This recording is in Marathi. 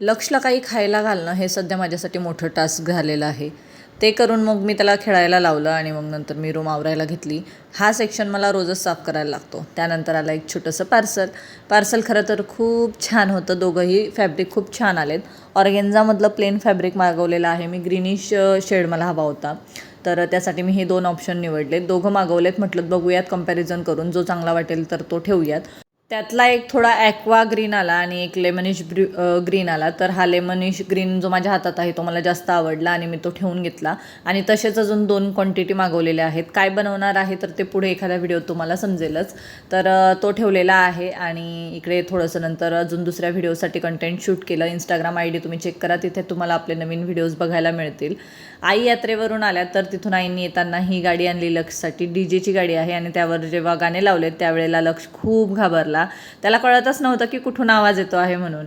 लक्षला काही खायला घालणं हे सध्या माझ्यासाठी मोठं टास्क झालेलं आहे. ते करून मग मी त्याला खेळायला लावलं आणि मग नंतर मी रूम आवरायला घेतली. हा सेक्शन मला रोजच साफ करायला लागतो. त्यानंतर आलं एक छोटंसं पार्सल खरं तर खूप छान होतं. दोघंही फॅब्रिक खूप छान आलेत. ऑर्गेन्झामधलं प्लेन फॅब्रिक मागवलेलं आहे मी. ग्रीनिश शेड मला हवा होता, तर त्यासाठी मी हे 2 ऑप्शन निवडले. दोघं मागवलेत. म्हटलं बघूयात कंपॅरिझन करून, जो चांगला वाटेल तर तो ठेवूयात. त्यातला एक थोडा ॲक्वा ग्रीन आला आणि एक लेमनिश ग्रीन आला. तर हा लेमनिश ग्रीन जो माझ्या हातात आहे तो मला जास्त आवडला आणि मी तो ठेवून घेतला. आणि तसेच अजून 2 क्वांटिटी मागवलेल्या आहेत. काय बनवणार आहे तर ते पुढे एखाद्या व्हिडिओत तुम्हाला समजेलच. तर तो ठेवलेला आहे. आणि इकडे थोडंसं नंतर अजून दुसऱ्या व्हिडिओसाठी कंटेंट शूट केलं. इंस्टाग्राम ID तुम्ही चेक करा, तिथे तुम्हाला आपले नवीन व्हिडिओज बघायला मिळतील. आई यात्रेवरून आल्या, तर तिथून आईंनी येताना ही गाडी आणली लक्षसाठी. DJची गाडी आहे आणि त्यावर जेव्हा गाणे लावलेत त्यावेळेला लक्ष खूप घाबरला. त्याला कळतच नव्हतं की कुठून आवाज येतो आहे म्हणून.